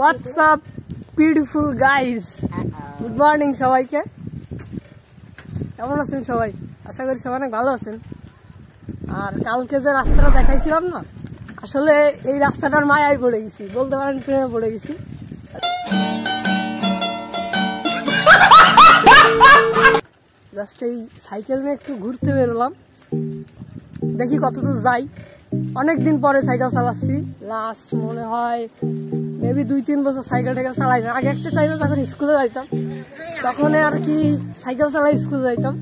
What's up, beautiful guys? Good morning সবাইকে। কেমন আছেন সবাই? আশা করি সবাই অনেক ভালো আছেন। আর কালকে যে রাস্তাটা দেখাইছিলাম না, আসলে এই রাস্তাটার মায়ায় পড়ে গেছি, বলতে পারেন প্রেমে পড়ে গেছি। জাস্ট এই সাইকেল নিয়ে একটু ঘুরতে বেরোলাম, দেখি কতদূর যাই। অনেকদিন পরে সাইকেল চালাচ্ছি, লাস্ট মনে হয় মেবি 2-3 বছর সাইকেলটাকে চালাই না। আগে একটা টাইমে যখন স্কুলে যাইতাম তখন আর কি সাইকেল চালাই স্কুলে যাইতাম।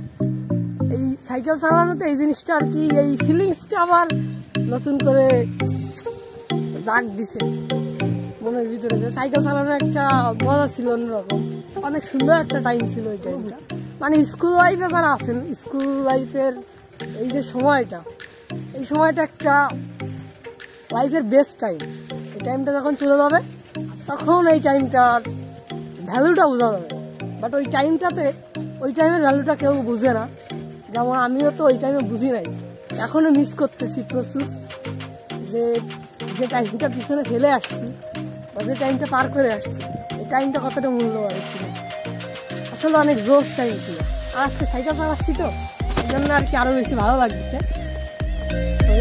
এই সাইকেল চালানোতে এই জিনিসটা আর কি, এই ফিলিংসটা আবার নতুন করে জাগ দিছে মনের ভিতরে, যে সাইকেল চালানোর একটা মজা ছিল অন্যরকম, অনেক সুন্দর একটা টাইম ছিল ওই টাইমটা। মানে স্কুল লাইফে যারা আছেন, স্কুল লাইফের এই যে সময়টা, এই সময়টা একটা লাইফের বেস্ট টাইম। এই টাইমটা যখন চলে যাবে তখন এই টাইমটার ভ্যালুটা বোঝা যাবে। বাট ওই টাইমটাতে, ওই টাইমের ভ্যালুটা কেউ বুঝে না। যেমন আমিও তো ওই টাইমে বুঝি নাই, এখনও মিস করতেছি প্রচুর। যে টাইমটা পিছনে ফেলে আসছি বা যে টাইমটা পার করে আসছি, এই টাইমটা কতটা মূল্যবান ছিল। আসলে অনেক জোশ টাইম ছিল। আর আজকে সাইকেল চালাচ্ছি তো এই জন্য আর কি আরও বেশি ভালো লাগছে।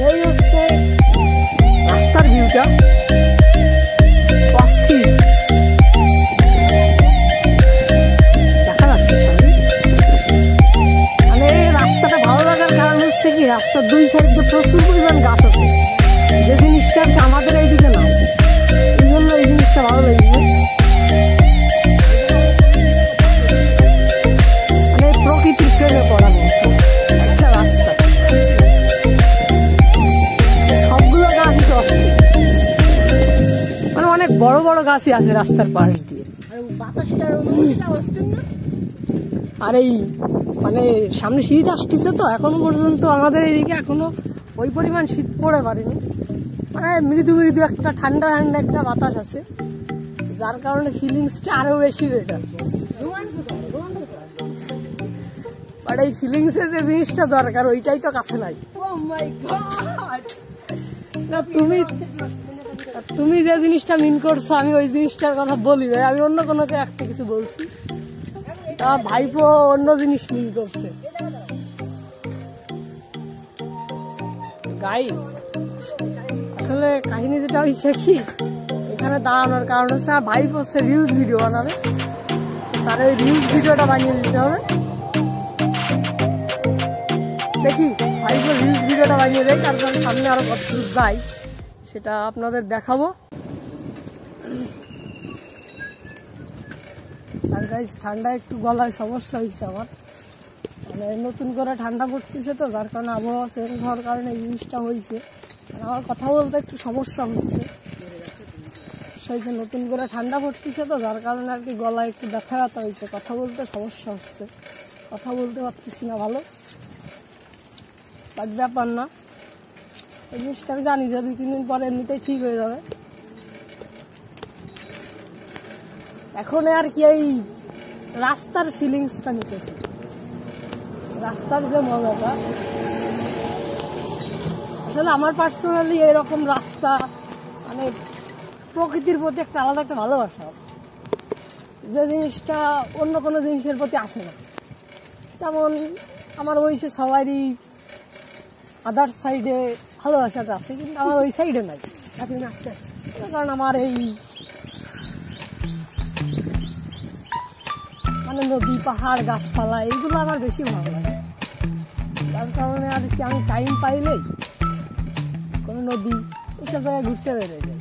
এই হচ্ছে রাস্তার ভিউটা, দেখা যাচ্ছে সবই। মানে এই রাস্তাটা ভালো লাগার কারণ হচ্ছে কি, রাস্তার দুই সাইড দিয়ে প্রচুর পরিমাণ গাছ আছে, যে জিনিসটা আমাদের এইদিকে না, এই জন্য এই জিনিসটা ভালো লেগেছে। মানে প্রকৃতির প্রেমে পড়া একটা রাস্তা, সবগুলো গাছই তো আছে, মানে অনেক বড় বড় গাছই আছে রাস্তার পাশ দিয়ে। আর এই মানে সামনে শীত আসতেছে তো, এখনো পর্যন্ত আমাদের এইদিকে এখনো ওই পরিমাণ শীত পড়ে পারেনি। মানে মৃদু মৃদু একটা ঠান্ডা ঠান্ডা একটা বাতাস আছে, যার কারণে ফিলিংসটা আরো বেশি বেটার। বাট এই ফিলিংসের যে জিনিসটা দরকার ওইটাই তো কাছে নাই। না তুমি যে জিনিসটা মিন করছো, আমি ওই জিনিসটার কথা বলি না, আমি অন্য কোনো একটা কিছু বলছি। তা ভাইপো অন্য জিনিস মিন করছে। গাইস, আসলে কাহিনী যেটা হয়েছে কি, এখানে দাঁড়ানোর কারণ হচ্ছে আর ভাইপো হচ্ছে রিলস ভিডিও বানাবে, তার ওই রিলস ভিডিওটা বানিয়ে দিতে হবে। দেখি ভাইপো রিলস ভিডিওটা বানিয়ে দেয়, তারপর সামনে আরো কত কিছু যাই সেটা আপনাদের দেখাবো। আর গাইস, ঠান্ডা একটু গলায় সমস্যা হয়েছে আমার, মানে নতুন করে ঠান্ডা পড়তেছে তো, যার কারণে আবহাওয়া চেঞ্জ হওয়ার কারণে এই জিনিসটা হয়েছে। আমার কথা বলতে একটু সমস্যা হচ্ছে, সেই যে নতুন করে ঠান্ডা পড়তেছে তো, যার কারণে আর কি গলায় একটু ব্যথা ব্যথা হয়েছে, কথা বলতে সমস্যা হচ্ছে, কথা বলতে পারতেছি না ভালো। বাট ব্যাপার না, এই জিনিসটা আমি জানি যে 2-3 দিন পরে এমনিতেই ঠিক হয়ে যাবে। এখন আর কি এই রাস্তার ফিলিংসটা নিতেছি, রাস্তার যে মজাটা। আসলে আমার পার্সোনালি এরকম রাস্তা, মানে প্রকৃতির প্রতি একটা আলাদা একটা ভালোবাসা আছে, যে জিনিসটা অন্য কোনো জিনিসের প্রতি আসে না। যেমন আমার ওই সে সবারই আদার সাইডে ভালোবাসাটা আছে, কিন্তু আমার ওই সাইডে নাই। আপনি আসতে, কারণ আমার এই মানে নদী, পাহাড়, গাছপালা এইগুলো আমার বেশি ভালো লাগে। যার কারণে আর কি আমি টাইম পাইলেই কোনো নদী এইসব জায়গায় ঘুরতে বেরোয় যাই।